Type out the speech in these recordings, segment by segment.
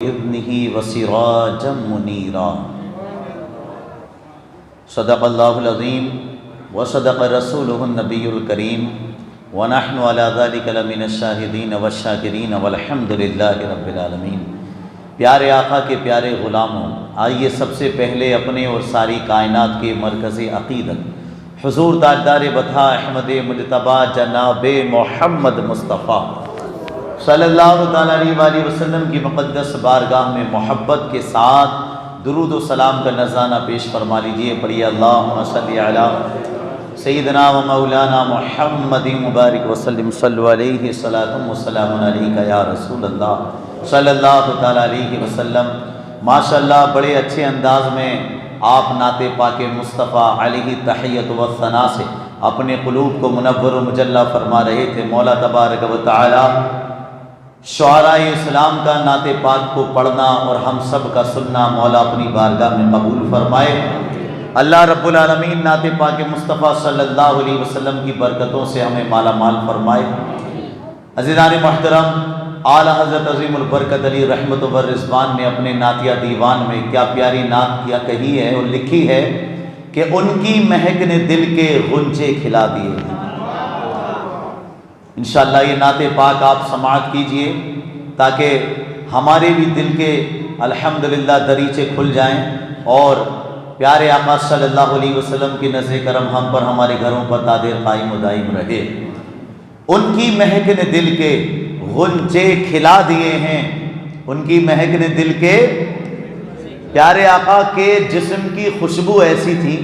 بإذنه وسراجا منيرا صدق الله العظيم وصدق رسوله النبي الكريم ونحن على ذلك لمن الشاهدين والشاكرين والحمد لله رب العالمين۔ پیارے آقا کے پیارے غلاموں، آئیے سب سے پہلے اپنے اور ساری کائنات کے مرکز عقیدت حضور تاجدار بطحہ احمد مجتبیٰ جناب محمد مصطفیٰ صلی اللہ تعالیٰ علیہ وآلہ وسلم کی مقدس بارگاہ میں محبت کے ساتھ درود و سلام کا نذرانہ پیش فرما لیجئے۔ پڑھیے اللہم صلی علی سیدنا و مولانا محمد مبارک وسلم صلو علیہ صلاۃ و سلام علیکہ یا رسول اللہ صلی اللہ تعالیٰ علیہ وسلم۔ ماشاءاللہ بڑے اچھے انداز میں آپ نعت پاک مصطفیٰ علیہ تحیت و ثنا سے اپنے قلوب کو منور و مجلہ فرما رہے تھے۔ مولا تبارک و تعالی شعراء اسلام کا نعت پاک کو پڑھنا اور ہم سب کا سننا مولا اپنی بارگاہ میں قبول فرمائے۔ اللہ رب العالمین نعت پاک مصطفیٰ صلی اللہ علیہ وسلم کی برکتوں سے ہمیں مالا مال فرمائے۔ عزیزان محترم، اعلیٰ حضرت عظیم البرکت علی رحمت و رضوان نے اپنے نعتیہ دیوان میں کیا پیاری نعت کیا کہی ہے اور لکھی ہے کہ ان کی مہک نے دل کے غنچے کھلا دیے ہیں۔ انشاءاللہ یہ نعت پاک آپ سماعت کیجئے تاکہ ہمارے بھی دل کے الحمدللہ دریچے کھل جائیں اور پیارے آقا صلی اللہ علیہ وسلم کی نظر کرم ہم پر ہمارے گھروں پر تادیر قائم و دائم رہے۔ ان کی مہک نے دل کے غنچے کھلا دیے ہیں، ان کی مہک نے دل کے، پیارے آقا کے جسم کی خوشبو ایسی تھی،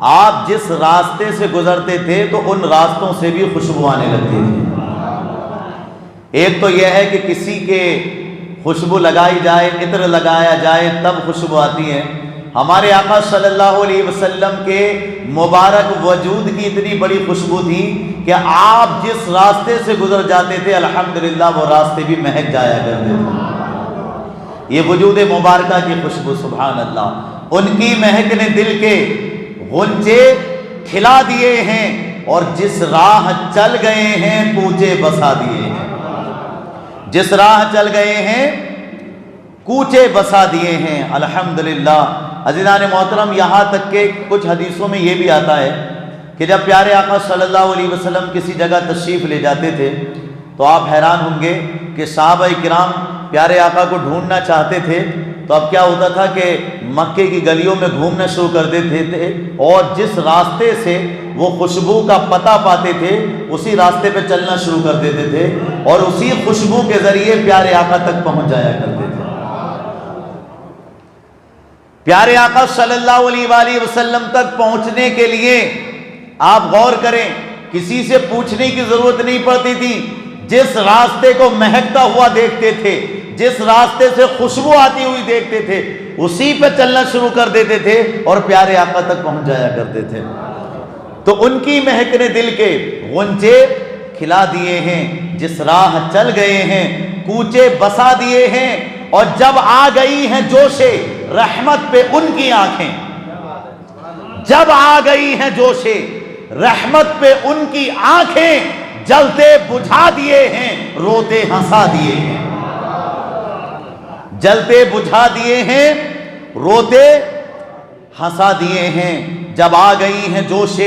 آپ جس راستے سے گزرتے تھے تو ان راستوں سے بھی خوشبو آنے لگتی تھی۔ ایک تو یہ ہے کہ کسی کے خوشبو لگائی جائے، عطر لگایا جائے تب خوشبو آتی ہے۔ ہمارے آقا صلی اللہ علیہ وسلم کے مبارک وجود کی اتنی بڑی خوشبو تھی کہ آپ جس راستے سے گزر جاتے تھے الحمدللہ وہ راستے بھی مہک جایا کرتے تھے۔ یہ وجود مبارکہ کی خوشبو، سبحان اللہ، ان کی مہک نے دل کے غنچے کھلا دیے ہیں اور جس راہ چل گئے ہیں کوچے بسا دیے ہیں، جس راہ چل گئے ہیں کوچے بسا دیے ہیں الحمدللہ۔ عزیزان محترم، یہاں تک کہ کچھ حدیثوں میں یہ بھی آتا ہے کہ جب پیارے آقا صلی اللہ علیہ وسلم کسی جگہ تشریف لے جاتے تھے تو آپ حیران ہوں گے کہ صحابہ کرام پیارے آقا کو ڈھونڈنا چاہتے تھے تو اب کیا ہوتا تھا کہ مکے کی گلیوں میں گھومنا شروع کر دیتے تھے اور جس راستے سے وہ خوشبو کا پتہ پاتے تھے اسی راستے پہ چلنا شروع کر دیتے تھے اور اسی خوشبو کے ذریعے پیارے آقا تک پہنچ جایا کرتے تھے۔ پیارے آقا صلی اللہ علیہ وآلہ وسلم تک پہنچنے کے لیے آپ غور کریں، کسی سے پوچھنے کی ضرورت نہیں پڑتی تھی، جس راستے کو مہکتا ہوا دیکھتے تھے، جس راستے سے خوشبو آتی ہوئی دیکھتے تھے اسی پہ چلنا شروع کر دیتے تھے اور پیارے آقا تک پہنچ جایا کرتے تھے۔ تو ان کی مہک نے دل کے غنچے کھلا دیے ہیں، جس راہ چل گئے ہیں کوچے بسا دیے ہیں، اور جب آ گئی ہیں جوش رحمت پہ ان کی آنکھیں، جب آ گئی ہیں جوش رحمت پہ ان کی آنکھیں، جلتے بجھا دیے ہیں روتے ہنسا دیے ہیں، جلتے بجھا دیے ہیں روتے ہنسا دیے ہیں۔ جب آ گئی ہیں جوش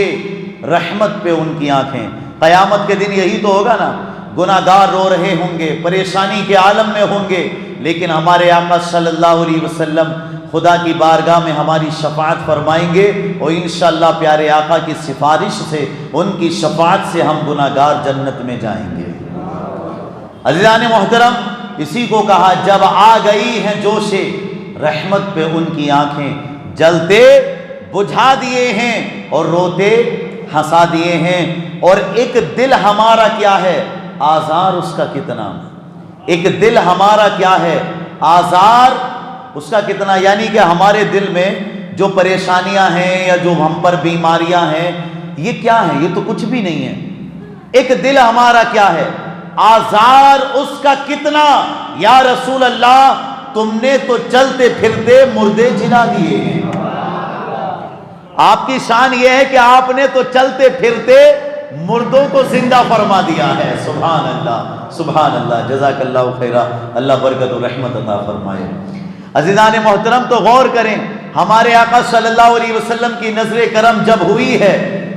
رحمت پہ ان کی آنکھیں، قیامت کے دن یہی تو ہوگا نا، گناہگار رو رہے ہوں گے، پریشانی کے عالم میں ہوں گے، لیکن ہمارے آقا صلی اللہ علیہ وسلم خدا کی بارگاہ میں ہماری شفاعت فرمائیں گے اور انشاءاللہ پیارے آقا کی سفارش سے، ان کی شفاعت سے ہم گناہگار جنت میں جائیں گے۔ عزیزان محترم، اسی کو کہا جب آ گئی ہیں جوش رحمت پہ ان کی آنکھیں، جلتے بجھا دیے ہیں اور روتے ہنسا دیے ہیں۔ اور ایک دل ہمارا کیا ہے، آزار اس کا کتنا، ایک دل ہمارا کیا ہے، آزار اس کا کتنا، یعنی کہ ہمارے دل میں جو پریشانیاں ہیں یا جو ہم پر بیماریاں ہیں یہ کیا ہیں، یہ تو کچھ بھی نہیں ہے۔ ایک دل ہمارا کیا ہے، آزار اس کا کتنا، یا رسول اللہ تم نے تو چلتے پھرتے مردے جلا دیے ہیں۔ آپ کی شان یہ ہے کہ آپ نے تو چلتے پھرتے مردوں کو زندہ فرما دیا ہے۔ سبحان اللہ، سبحان اللہ، جزاک اللہ خیرہ، اللہ برکت و رحمت عطا فرمائے۔ عزیزان محترم، تو غور کریں، ہمارے آقا صلی اللہ علیہ وسلم کی نظر کرم جب ہوئی ہے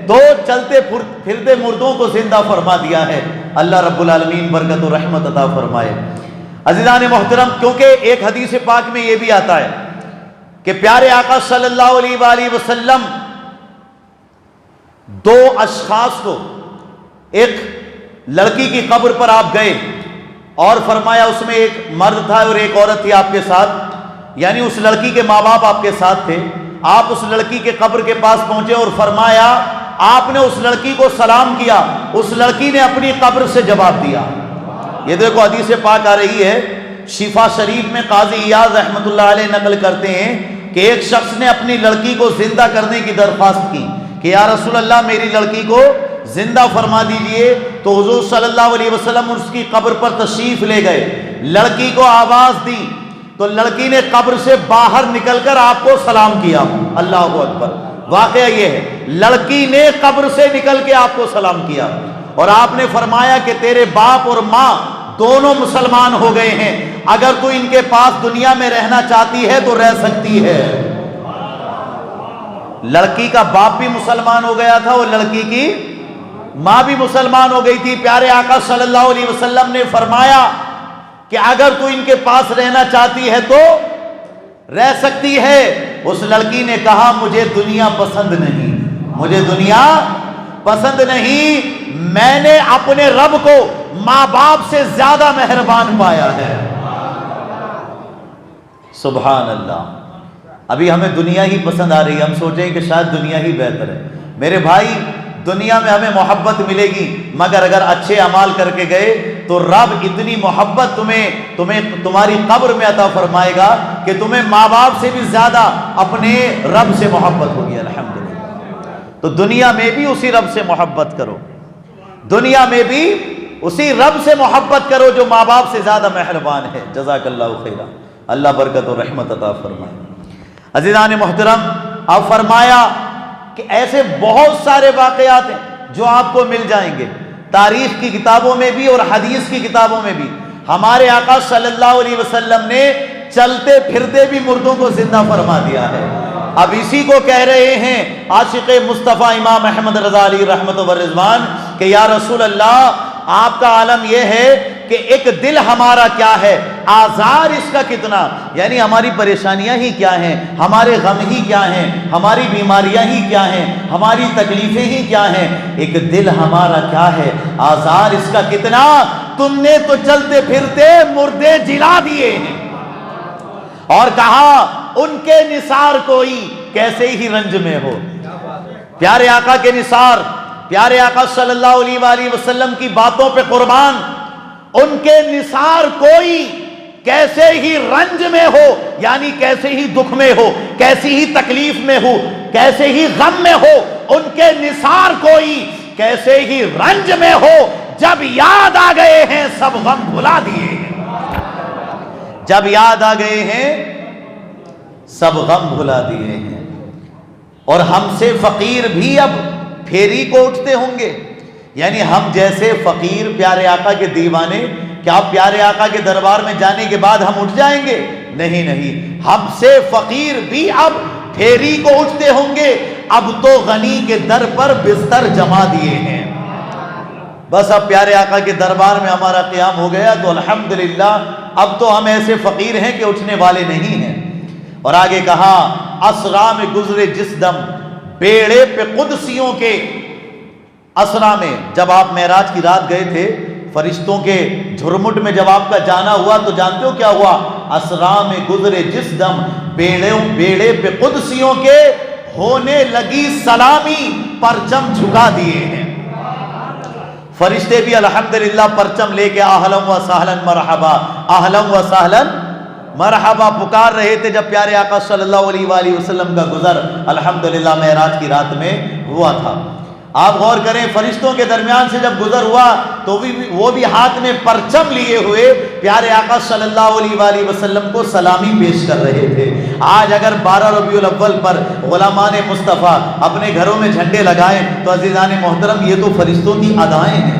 تو چلتے پھرتے مردوں کو زندہ فرما دیا ہے۔ اللہ رب العالمین برکت و رحمت عطا فرمائے۔ عزیزان محترم، کیونکہ ایک حدیث پاک میں یہ بھی آتا ہے کہ پیارے آقا صلی اللہ علیہ وآلہ وسلم دو اشخاص کو، ایک لڑکی کی قبر پر آپ گئے اور فرمایا اس میں ایک مرد تھا اور ایک عورت تھی آپ کے ساتھ، یعنی اس لڑکی کے ماں باپ آپ کے ساتھ تھے۔ آپ اس لڑکی کے قبر کے پاس پہنچے اور فرمایا، آپ نے اس لڑکی کو سلام کیا، اس لڑکی نے اپنی قبر سے جواب دیا۔ یہ دیکھو حدیث پاک آ رہی ہے، شفا شریف میں قاضی ایاز رحمۃ اللہ علیہ نقل کرتے ہیں کہ ایک شخص نے اپنی لڑکی کو زندہ کرنے کی درخواست کی کہ یا رسول اللہ میری لڑکی کو زندہ فرما دیجئے، تو حضور صلی اللہ علیہ وسلم اس کی قبر پر تشریف لے گئے، لڑکی کو آواز دی تو لڑکی نے قبر سے باہر نکل کر آپ کو سلام کیا۔ اللہ اکبر، واقعہ یہ ہے، لڑکی نے قبر سے نکل کے آپ کو سلام کیا اور آپ نے فرمایا کہ تیرے باپ اور ماں دونوں مسلمان ہو گئے ہیں، اگر تو ان کے پاس دنیا میں رہنا چاہتی ہے تو رہ سکتی ہے۔ لڑکی کا باپ بھی مسلمان ہو گیا تھا اور لڑکی کی ماں بھی مسلمان ہو گئی تھی۔ پیارے آقا صلی اللہ علیہ وسلم نے فرمایا کہ اگر تو ان کے پاس رہنا چاہتی ہے تو رہ سکتی ہے۔ اس لڑکی نے کہا مجھے دنیا پسند نہیں، مجھے دنیا پسند نہیں، میں نے اپنے رب کو ماں باپ سے زیادہ مہربان پایا ہے۔ سبحان اللہ، ابھی ہمیں دنیا ہی پسند آ رہی ہے، ہم سوچیں کہ شاید دنیا ہی بہتر ہے۔ میرے بھائی، دنیا میں ہمیں محبت ملے گی، مگر اگر اچھے اعمال کر کے گئے تو رب اتنی محبت تمہیں تمہاری قبر میں عطا فرمائے گا کہ تمہیں ماں باپ سے بھی زیادہ اپنے رب سے محبت ہوگی۔ الحمدللہ، تو دنیا میں بھی اسی رب سے محبت کرو، دنیا میں بھی اسی رب سے محبت کرو جو ماں باپ سے زیادہ مہربان ہے۔ جزاک اللہ خیرہ، اللہ برکت و رحمت عطا فرمائے۔ عزیزان محترم، اب فرمایا کہ ایسے بہت سارے واقعات ہیں جو آپ کو مل جائیں گے تاریخ کی کتابوں میں بھی اور حدیث کی کتابوں میں بھی۔ ہمارے آقا صلی اللہ علیہ وسلم نے چلتے پھرتے بھی مردوں کو زندہ فرما دیا ہے۔ اب اسی کو کہہ رہے ہیں عاشق مصطفیٰ امام احمد رضا علی رحمت و رضوان کہ یا رسول اللہ، آپ کا عالم یہ ہے کہ ایک دل ہمارا کیا ہے، آزار اس کا کتنا، یعنی ہماری پریشانیاں ہی کیا ہیں، ہمارے غم ہی کیا ہیں، ہماری بیماریاں ہی کیا ہیں، ہماری تکلیفیں ہی کیا ہیں، ایک دل ہمارا کیا ہے، آزار اس کا کتنا، تم نے تو چلتے پھرتے مردے جلا دیے ہیں۔ اور کہا ان کے نثار کوئی کیسے ہی رنج میں ہو۔ پیارے آقا کے نثار، پیارے آقا صلی اللہ علیہ وآلہ وسلم کی باتوں پہ قربان، ان کے نثار کوئی کیسے ہی رنج میں ہو، یعنی کیسے ہی دکھ میں ہو، کیسی ہی تکلیف میں ہو، کیسے ہی غم میں ہو، ان کے نثار کوئی کیسے ہی رنج میں ہو، جب یاد آ گئے ہیں سب غم بھلا دیے ہیں۔ جب یاد آ گئے ہیں سب غم بھلا دیے ہیں۔ اور ہم سے فقیر بھی اب پھیری کو اٹھتے ہوں گے، یعنی ہم جیسے فقیر پیارے آقا کے دیوانے، کیا پیارے آقا کے دربار میں جانے کے بعد ہم اٹھ جائیں گے؟ نہیں نہیں، ہم سے فقیر بھی اب پھیری کو اٹھتے ہوں گے۔ اب تو غنی کے در پر بستر جما دیے ہیں، بس اب پیارے آقا کے دربار میں ہمارا قیام ہو گیا تو الحمدللہ اب تو ہم ایسے فقیر ہیں کہ اٹھنے والے نہیں ہیں۔ اور آگے کہا اسرا میں گزرے جس دم، بیڑے پہ قدسیوں کے اسرا میں، جب آپ معراج کی رات گئے تھے فرشتوں کے جھرمٹ میں جب آپ کا جانا ہوا تو جانتے ہو کیا ہوا؟ اسرا میں گزرے جس دم، بیڑے پہ قدسیوں کے ہونے لگی سلامی، پرچم جھکا دیے ہیں۔ فرشتے بھی الحمدللہ پرچم لے کے اہلا و سہلا مرحبا، اہلا و سہلا مرحبا پکار رہے تھے جب پیارے آقا صلی اللہ علیہ وآلہ وسلم کا گزر الحمدللہ معراج کی رات میں ہوا تھا۔ آپ غور کریں فرشتوں کے درمیان سے جب گزر ہوا تو وہ بھی ہاتھ میں پرچم لیے ہوئے پیارے آقا صلی اللہ علیہ وآلہ وسلم کو سلامی پیش کر رہے تھے۔ آج اگر 12 ربیع الاول پر غلامان مصطفیٰ اپنے گھروں میں جھنڈے لگائیں تو عزیزان محترم یہ تو فرشتوں کی ادائیں ہیں،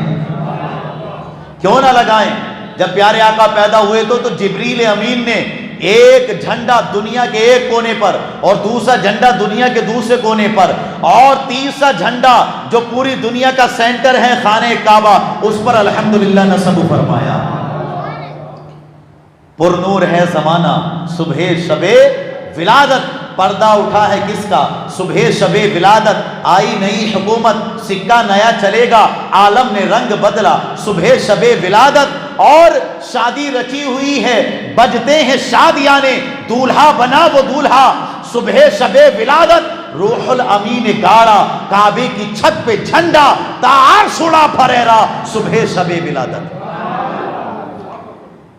کیوں نہ لگائیں؟ جب پیارے آقا پیدا ہوئے تو جبریل امین نے ایک جھنڈا دنیا کے ایک کونے پر اور دوسرا جھنڈا دنیا کے دوسرے کونے پر اور تیسرا جھنڈا جو پوری دنیا کا سینٹر ہے خانہ کعبہ اس پر الحمدللہ نصب فرمایا۔ پر نور ہے زمانہ صبح شب ولادت، پردہ اٹھا ہے کس کا؟ صبح شب ولادت، آئی نئی حکومت، سکہ نیا چلے گا، عالم نے رنگ بدلا، صبح شب ولادت اور شادی رچی ہوئی ہے، بجتے ہیں شادیانے، دولہا بنا وہ دولہا، صبح شب ولادت، روح الامین گاڑا، کعبے کی چھت پہ جھنڈا، تعارش اڑا پھریرا، صبح شب ولادت۔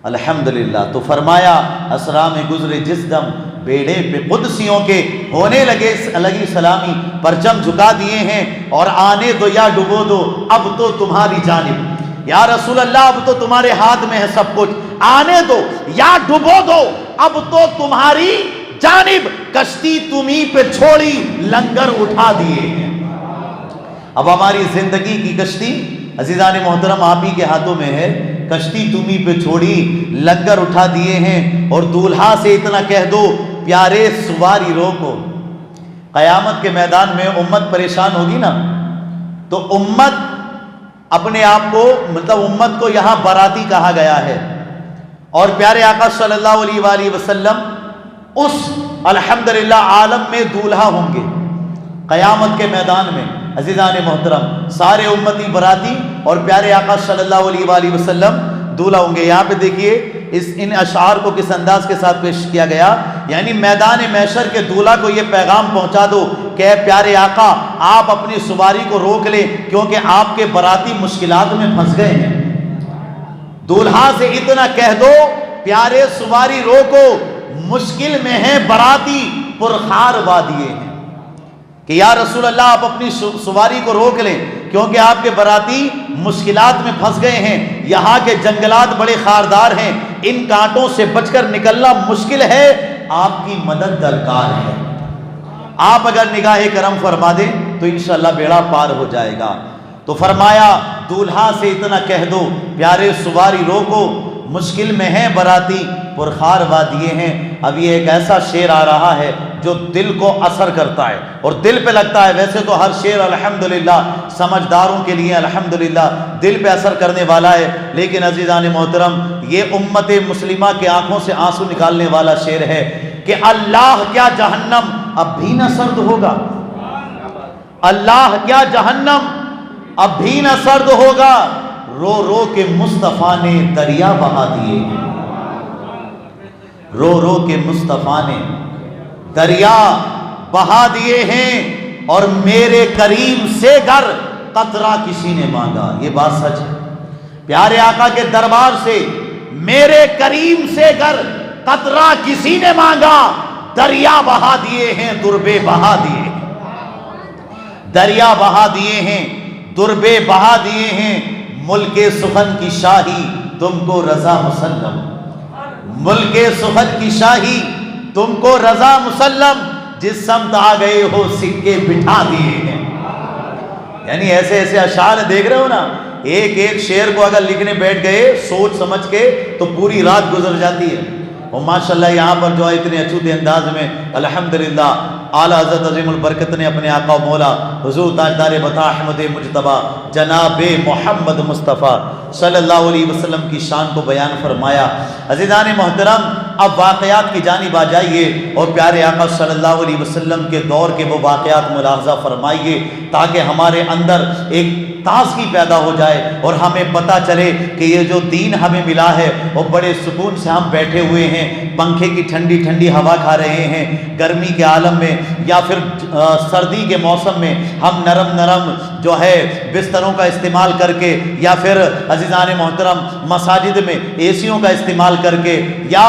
الحمدللہ۔ تو فرمایا اسرا میں گزرے جس دم بیڑے پہ قدسیوں کے ہونے لگی سلامی، پرچم جھکا دیے ہیں اور آنے دو یا ڈبو دو اب تو تمہاری جانب، یا رسول اللہ اب تو تمہارے ہاتھ میں ہے سب کچھ، آنے دو یا ڈبو دو اب تو تمہاری جانب، کشتی تمہیں پہ چھوڑی لنگر اٹھا دیے ہیں۔ اب ہماری زندگی کی کشتی عزیزان محترم آپ ہی کے ہاتھوں میں ہے، کشتی تمہیں پہ چھوڑی لنگر اٹھا دیے ہیں، اور دولہا سے اتنا کہہ دو پیارے سواری روکو۔ قیامت کے میدان میں امت پریشان ہوگی نا، تو امت اپنے آپ کو امت کو یہاں باراتی کہا گیا ہے، اور پیارے آقا صلی اللہ علیہ وآلہ وسلم اس الحمدللہ عالم میں دولہا ہوں گے قیامت کے میدان میں۔ عزیزان محترم سارے امتی براتی اور پیارے آقا صلی اللہ علیہ وآلہ وسلم دولہا ہوں گے۔ یہاں پہ دیکھیے ان اشعار کو کس انداز کے ساتھ پیش کیا گیا، یعنی میدان محشر کے دولہا کو یہ پیغام پہنچا دو کہ اے پیارے آقا آپ اپنی سواری کو روک لیں کیونکہ آپ کے براتی مشکلات میں پھنس گئے ہیں۔ دولہا سے اتنا کہہ دو پیارے سواری روکو، مشکل میں ہیں براتی، پرخار وادیے ہیں، کہ یا رسول اللہ آپ اپنی سواری کو روک لیں کیونکہ آپ کے براتی مشکلات میں پھنس گئے ہیں، یہاں کے جنگلات بڑے خاردار ہیں، ان کانٹوں سے بچ کر نکلنا مشکل ہے، آپ کی مدد درکار ہے۔ آپ اگر نگاہ کرم فرما دیں تو انشاءاللہ بیڑا پار ہو جائے گا۔ تو فرمایا دولہا سے اتنا کہہ دو پیارے سواری روکو، مشکل میں ہیں براتی، پرخار وادیے ہیں۔ اب یہ ایک ایسا شعر آ رہا ہے جو دل کو اثر کرتا ہے اور دل پہ لگتا ہے۔ ویسے تو ہر شعر الحمدللہ سمجھداروں کے لیے الحمدللہ دل پہ اثر کرنے والا ہے، لیکن عزیزان محترم یہ امت مسلمہ کے آنکھوں سے آنسو نکالنے والا شعر ہے کہ اللہ کیا جہنم اب بھی نہ سرد ہوگا، اللہ کیا جہنم اب بھی نہ سرد ہوگا، رو رو کے مصطفیٰ نے دریا بہا دیے ہیں، رو رو کے مصطفیٰ نے دریا بہا دیے ہیں، اور میرے کریم سے گر قطرہ کسی نے مانگا۔ یہ بات سچ ہے، پیارے آقا کے دربار سے میرے کریم سے گر قطرہ کسی نے مانگا، دریا بہا دیے ہیں، دربے بہا دیے ہیں، دریا بہا دیے ہیں، دربے بہا دیے ہیں، ملک سخن کی شاہی تم کو رضا مسلم، ملک سخن کی شاہی تم کو رضا مسلم، جس سمت آ گئے ہو سکے بٹھا دیے ہیں۔ یعنی ایسے ایسے اشعار دیکھ رہے ہو نا، ایک ایک شعر کو اگر لکھنے بیٹھ گئے سوچ سمجھ کے تو پوری رات گزر جاتی ہے۔ اور ماشاءاللہ یہاں پر جو ہے اتنے اچھوتے انداز میں الحمدللہ اعلیٰ حضرت عظیم البرکت نے اپنے آقا و مولا حضور تاجدار بطا احمد مجتبیٰ جناب محمد مصطفیٰ صلی اللہ علیہ وسلم کی شان کو بیان فرمایا۔ عزیزان محترم اب واقعات کی جانب آ جائیے اور پیارے آقا صلی اللہ علیہ وسلم کے دور کے وہ واقعات ملاحظہ فرمائیے تاکہ ہمارے اندر ایک تازگی پیدا ہو جائے اور ہمیں پتہ چلے کہ یہ جو دین ہمیں ملا ہے وہ بڑے سکون سے ہم بیٹھے ہوئے ہیں، پنکھے کی ٹھنڈی ٹھنڈی ہوا کھا رہے ہیں، گرمی کے عالم میں یا پھر سردی کے موسم میں ہم نرم نرم جو ہے بستروں کا استعمال کر کے یا پھر عزیزان محترم مساجد میں اے سیوں کا استعمال کر کے یا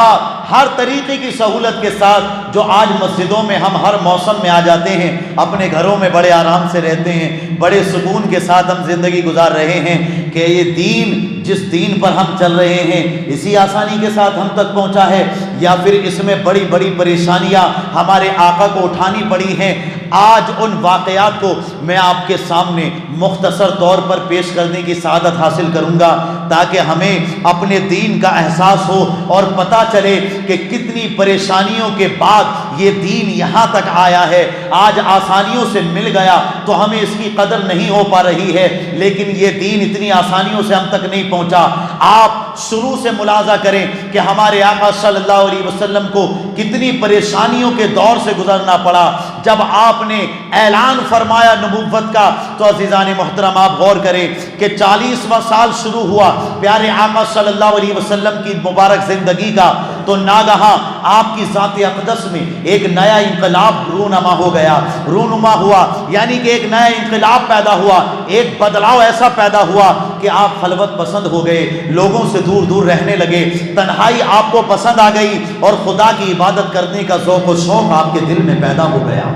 ہر طریقے کی سہولت کے ساتھ جو آج مسجدوں میں ہم ہر موسم میں آ جاتے ہیں، اپنے گھروں میں بڑے آرام سے رہتے ہیں، بڑے سکون کے ساتھ ہم زندگی گزار رہے ہیں کہ یہ دین جس دین پر ہم چل رہے ہیں اسی آسانی کے ساتھ ہم تک پہنچا ہے، یا پھر اس میں بڑی بڑی پریشانیاں ہمارے آقا کو اٹھانی پڑی ہیں۔ آج ان واقعات کو میں آپ کے سامنے مختصر طور پر پیش کرنے کی سعادت حاصل کروں گا تاکہ ہمیں اپنے دین کا احساس ہو اور پتہ چلے کہ کتنی پریشانیوں کے بعد یہ دین یہاں تک آیا ہے۔ آج آسانیوں سے مل گیا تو ہمیں اس کی قدر نہیں ہو پا رہی ہے، لیکن یہ دین اتنی آسانیوں سے ہم تک نہیں پہنچا۔ آپ شروع سے ملاحظہ کریں کہ ہمارے آقا صلی اللہ علیہ وسلم کو کتنی پریشانیوں کے دور سے گزرنا پڑا۔ جب آپ نے اعلان فرمایا نبوت کا تو عزیزان محترم آپ غور کریں کہ 40واں سال شروع ہوا پیارے آقا صلی اللہ علیہ وسلم کی مبارک زندگی کا، تو ناگہاں آپ کی ذات اقدس میں ایک نیا انقلاب رونما ہو گیا، رونما ہوا، یعنی کہ ایک نیا انقلاب پیدا ہوا، ایک بدلاؤ ایسا پیدا ہوا کہ آپ خلوت پسند ہو گئے، لوگوں سے دور دور رہنے لگے، تنہائی آپ کو پسند آ گئی اور خدا کی عبادت کرنے کا ذوق و شوق آپ کے دل میں پیدا ہو گیا۔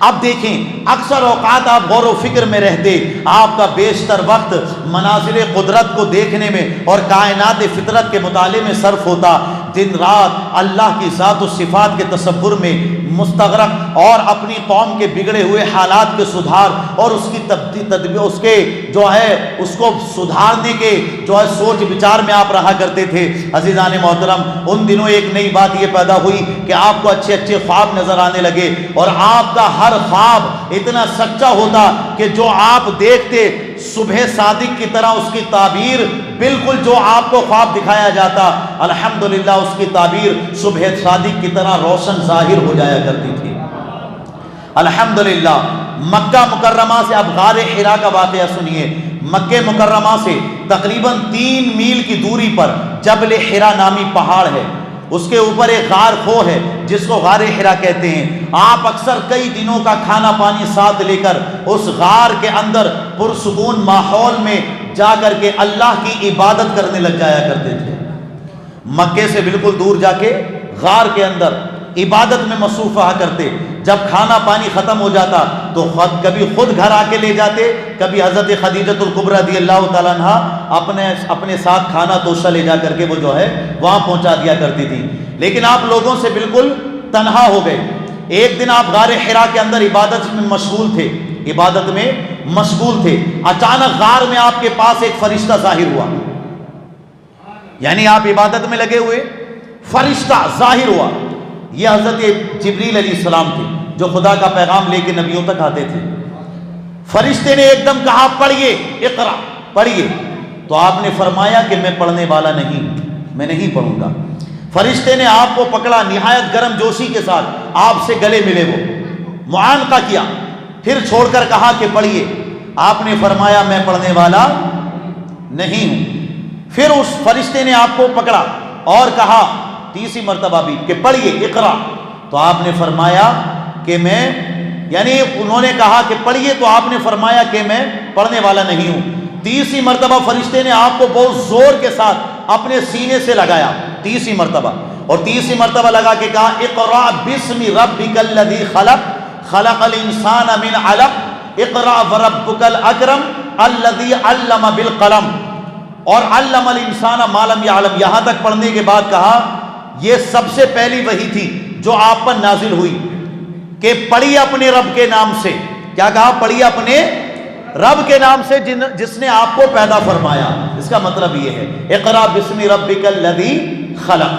اب دیکھیں، اکثر اوقات آپ غور و فکر میں رہتے، آپ کا بیشتر وقت مناظر قدرت کو دیکھنے میں اور کائنات فطرت کے مطالعے میں صرف ہوتا، دن رات اللہ کی ذات و صفات کے تصور میں مستغرق اور اپنی قوم کے بگڑے ہوئے حالات کے سدھار اور اس کی تدبیر، اس کے جو ہے اس کو سدھارنے کے جو ہے سوچ بچار میں آپ رہا کرتے تھے۔ عزیزان محترم، ان دنوں ایک نئی بات یہ پیدا ہوئی کہ آپ کو اچھے اچھے خواب نظر آنے لگے اور آپ کا ہر خواب اتنا سچا ہوتا کہ جو آپ دیکھتے صبح صادق کی طرح اس کی تعبیر بالکل جو آپ کو خواب دکھایا جاتا الحمدللہ اس کی تعبیر صبح صادق کی طرح روشن ظاہر ہو جایا کرتی تھی۔ الحمدللہ مکہ مکرمہ سے، اب غار حرا کا واقعہ سنیے، مکہ مکرمہ سے تقریباً 3 میل کی دوری پر جبل حرا نامی پہاڑ ہے، اس کے اوپر ایک غار خو ہے جس کو غار حرا کہتے ہیں۔ آپ اکثر کئی دنوں کا کھانا پانی ساتھ لے کر اس غار کے اندر پرسکون ماحول میں جا کر کے اللہ کی عبادت کرنے لگ جایا کرتے تھے۔ مکے سے بالکل دور جا کے غار کے اندر عبادت میں مصروف رہا کرتے۔ جب کھانا پانی ختم ہو جاتا تو کبھی خود گھر آ کے لے جاتے، کبھی حضرت خدیجۃ الکبریٰ رضی اللہ تعالیٰ عنہ اپنے ساتھ کھانا توشہ لے جا کر کے وہ جو ہے وہاں پہنچا دیا کرتی تھی۔ لیکن آپ لوگوں سے بالکل تنہا ہو گئے۔ ایک دن آپ غار حرا کے اندر عبادت میں مشغول تھے، اچانک غار میں آپ کے پاس ایک فرشتہ ظاہر ہوا، یعنی آپ عبادت میں لگے ہوئے، فرشتہ ظاہر ہوا۔ یہ حضرت جبریل علیہ السلام تھے جو خدا کا پیغام لے کے نبیوں تک آتے تھے۔ فرشتے نے ایک دم کہا پڑھیے، اقرا، پڑھیے، تو آپ نے فرمایا کہ میں پڑھنے والا نہیں، میں نہیں پڑھوں گا۔ فرشتے نے آپ کو پکڑا، نہایت گرم جوشی کے ساتھ آپ سے گلے ملے، وہ معانقہ کیا، پھر چھوڑ کر کہا کہ پڑھیے۔ آپ نے فرمایا میں پڑھنے والا نہیں ہوں۔ پھر اس فرشتے نے آپ کو پکڑا اور کہا تیسری مرتبہ بھی کہ پڑھیے، اقرا، تو آپ نے فرمایا کہ میں، یعنی انہوں نے کہا کہ پڑھیے تو آپ نے فرمایا کہ میں پڑھنے والا نہیں ہوں۔ تیسری مرتبہ فرشتے نے آپ کو بہت زور کے ساتھ اپنے سینے سے لگایا، تیسری مرتبہ، اور تیسری مرتبہ لگا کے کہا اقرا بسم ربک الذی خلق خلق الانسان من علق اقرا وربک الاکرم الذی علم بالقلم اور علم الانسان ما لم یعلم، یہاں تک پڑھنے کے بعد کہا یہ سب سے پہلی وحی تھی جو آپ پر نازل ہوئی کہ پڑھیے اپنے رب کے نام سے۔ کیا کہا؟ پڑھیے اپنے رب کے نام سے جس نے آپ کو پیدا فرمایا۔ اس کا مطلب یہ ہے اقرا بسم ربک الذی خلق۔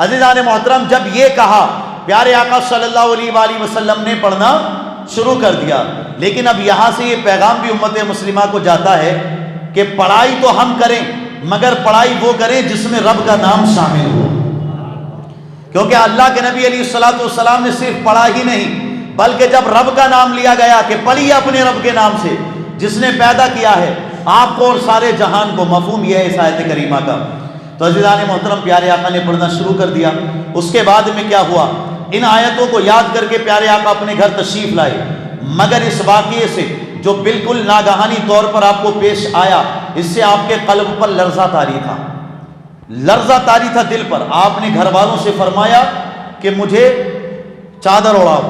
عزیزان محترم، جب یہ کہا پیارے آقا صلی اللہ علیہ وآلہ وسلم نے پڑھنا شروع کر دیا، لیکن اب یہاں سے یہ پیغام بھی امت مسلمہ کو جاتا ہے کہ پڑھائی تو ہم کریں مگر پڑھائی وہ کریں جس میں رب کا نام شامل ہو، کیونکہ اللہ کے نبی علیہ الصلوۃ والسلام نے صرف پڑھا ہی نہیں بلکہ جب رب کا نام لیا گیا کہ پڑھیے اپنے رب کے نام سے جس نے پیدا کیا ہے آپ کو اور سارے جہان کو، مفہوم یہ ہے اس آیت کریمہ کا۔ تو عزیزان محترم، پیارے آقا نے پڑھنا شروع کر دیا۔ اس کے بعد میں کیا ہوا، ان آیتوں کو یاد کر کے پیارے آقا اپنے گھر تشریف لائے، مگر اس واقعے سے جو بالکل ناگہانی طور پر آپ کو پیش آیا اس سے آپ کے قلب پر لرزہ طاری تھا۔ لرزہ طاری تھا دل پر. آپ نے گھر والوں سے فرمایا کہ مجھے چادر اڑاؤ,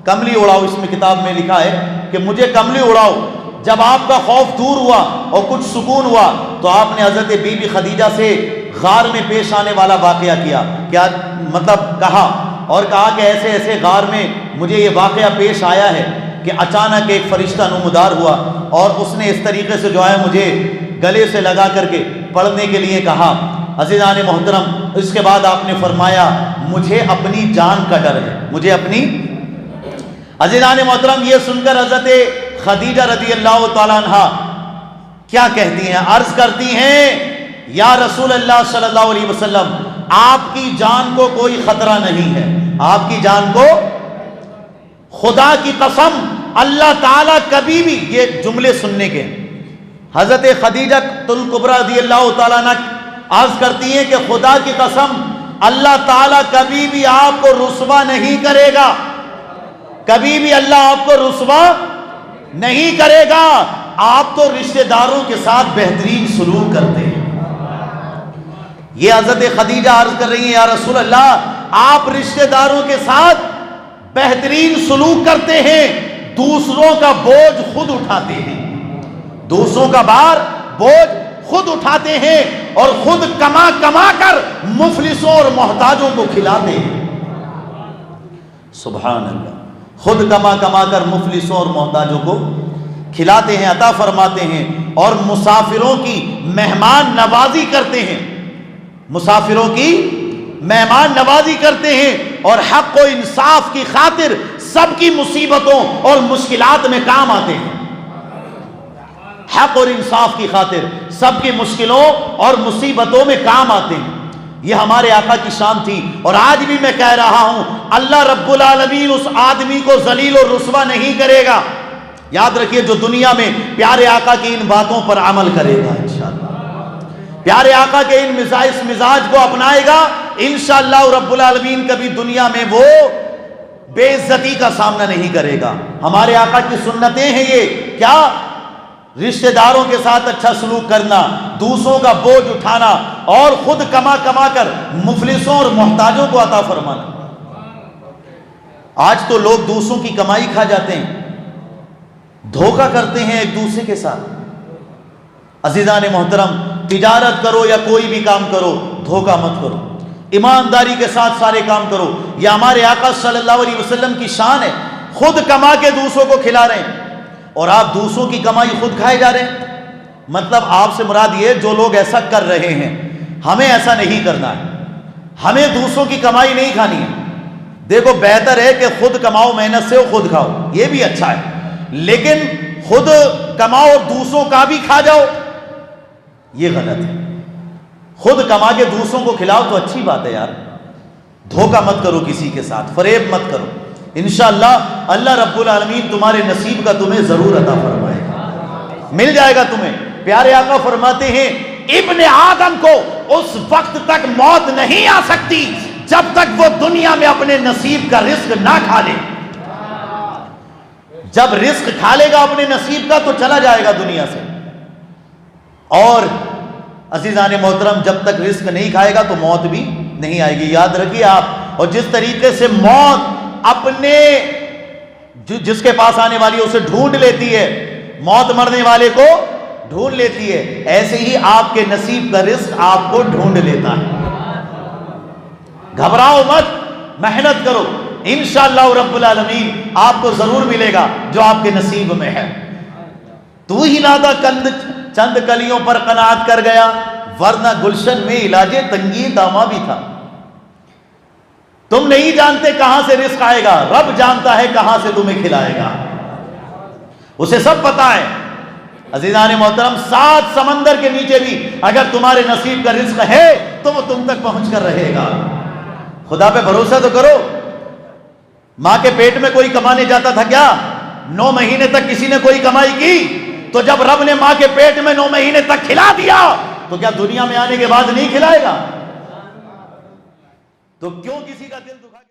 کملی اڑاؤ. اس میں کتاب میں لکھا ہے کہ مجھے کملی اڑاؤ. جب آپ کا خوف دور ہوا اور کچھ سکون ہوا تو آپ نے حضرت بی بی خدیجہ سے غار میں پیش آنے والا واقعہ کیا مطلب کہا, اور کہا کہ ایسے ایسے غار میں مجھے یہ واقعہ پیش آیا ہے کہ اچانک ایک فرشتہ نمودار ہوا اور اس نے اس طریقے سے جو ہے مجھے گلے سے لگا کر کے پڑھنے کے لیے کہا. عزیزان محترم, اس کے بعد آپ نے فرمایا مجھے اپنی جان کا ڈر ہے, مجھے اپنی. عزیزان محترم, یہ سن کر حضرت خدیجہ رضی اللہ تعالیٰ عنہ کیا کہتی ہیں, عرض کرتی ہیں یا رسول اللہ صلی اللہ علیہ وسلم, آپ کی جان کو کوئی خطرہ نہیں ہے, آپ کی جان کو, خدا کی قسم اللہ تعالیٰ کبھی بھی, یہ جملے سننے کے. حضرت خدیجہ الکبریٰ رضی اللہ تعالیٰ عنہ عرض کرتی ہیں کہ خدا کی قسم اللہ تعالیٰ کبھی بھی آپ کو رسوا نہیں کرے گا, کبھی بھی اللہ آپ کو رسوا نہیں کرے گا. آپ تو رشتہ داروں کے ساتھ بہترین سلوک کرتے ہیں. یہ حضرت خدیجہ عرض کر رہی ہیں یا رسول اللہ آپ رشتہ داروں کے ساتھ بہترین سلوک کرتے ہیں, دوسروں کا بوجھ خود اٹھاتے ہیں, دوسروں کا بار بوجھ خود اٹھاتے ہیں اور خود کما کما کر مفلسوں اور محتاجوں کو کھلاتے ہیں. سبحان اللہ, خود کما کما کر مفلسوں اور محتاجوں کو کھلاتے ہیں, عطا فرماتے ہیں, اور مسافروں کی مہمان نوازی کرتے ہیں, مسافروں کی مہمان نوازی کرتے ہیں, اور حق و انصاف کی خاطر سب کی مصیبتوں اور مشکلات میں کام آتے ہیں. حق اور انصاف کی خاطر سب کی مشکلوں اور مصیبتوں میں کام آتے ہیں. یہ ہمارے آقا کی شان تھی, اور آج بھی میں کہہ رہا ہوں اللہ رب العالمین اس آدمی کو ذلیل اور رسوا نہیں کرے گا. یاد رکھیے جو دنیا میں پیارے آقا کی ان باتوں پر عمل کرے گا انشاءاللہ, پیارے آقا کے ان مزاج کو اپنائے گا انشاءاللہ رب العالمین کبھی دنیا میں وہ بے عزتی کا سامنا نہیں کرے گا. ہمارے آقا کی سنتیں ہیں یہ, کیا رشتہ داروں کے ساتھ اچھا سلوک کرنا, دوسروں کا بوجھ اٹھانا, اور خود کما کما کر مفلسوں اور محتاجوں کو عطا فرمانا. آج تو لوگ دوسروں کی کمائی کھا جاتے ہیں, دھوکہ کرتے ہیں ایک دوسرے کے ساتھ. عزیزان محترم, تجارت کرو یا کوئی بھی کام کرو دھوکہ مت کرو, ایمانداری کے ساتھ سارے کام کرو. یہ ہمارے آقا صلی اللہ علیہ وسلم کی شان ہے, خود کما کے دوسروں کو کھلا رہے ہیں اور آپ دوسروں کی کمائی خود کھائے جا رہے ہیں. مطلب آپ سے مراد یہ جو لوگ ایسا کر رہے ہیں, ہمیں ایسا نہیں کرنا ہے, ہمیں دوسروں کی کمائی نہیں کھانی ہے. دیکھو بہتر ہے کہ خود کماؤ, محنت سے اور خود کھاؤ, یہ بھی اچھا ہے, لیکن خود کماؤ اور دوسروں کا بھی کھا جاؤ یہ غلط ہے. خود کما کے دوسروں کو کھلاؤ تو اچھی بات ہے یار, دھوکہ مت کرو کسی کے ساتھ, فریب مت کرو. انشاءاللہ اللہ رب العالمین تمہارے نصیب کا تمہیں ضرور عطا فرمائے گا, مل جائے گا تمہیں. پیارے آقا فرماتے ہیں ابن آدم کو اس وقت تک موت نہیں آ سکتی جب تک وہ دنیا میں اپنے نصیب کا رزق نہ کھا لے. جب رزق کھا لے گا اپنے نصیب کا تو چلا جائے گا دنیا سے. اور عزیزان محترم جب تک رزق نہیں کھائے گا تو موت بھی نہیں آئے گی. یاد رکھیے آپ, اور جس طریقے سے موت اپنے جس کے پاس آنے والی اسے ڈھونڈ لیتی ہے, موت مرنے والے کو ڈھونڈ لیتی ہے, ایسے ہی آپ کے نصیب کا رزق آپ کو ڈھونڈ لیتا ہے. گھبراؤ مت, محنت کرو, انشاءاللہ رب العالمین آپ کو ضرور ملے گا جو آپ کے نصیب میں ہے. تو ہی نادا چند کلیوں پر قناعت کر گیا, ورنہ گلشن میں علاج تنگی داما بھی تھا. تم نہیں جانتے کہاں سے رزق آئے گا, رب جانتا ہے کہاں سے تمہیں کھلائے گا, اسے سب پتا ہے. عزیزان محترم 7 سمندر کے نیچے بھی اگر تمہارے نصیب کا رزق ہے تو وہ تم تک پہنچ کر رہے گا. خدا پہ بھروسہ تو کرو. ماں کے پیٹ میں کوئی کمانے جاتا تھا کیا؟ 9 مہینے تک کسی نے کوئی کمائی کی؟ تو جب رب نے ماں کے پیٹ میں 9 مہینے تک کھلا دیا تو کیا دنیا میں آنے کے بعد نہیں کھلائے گا؟ تو کیوں کسی کا دل دکھا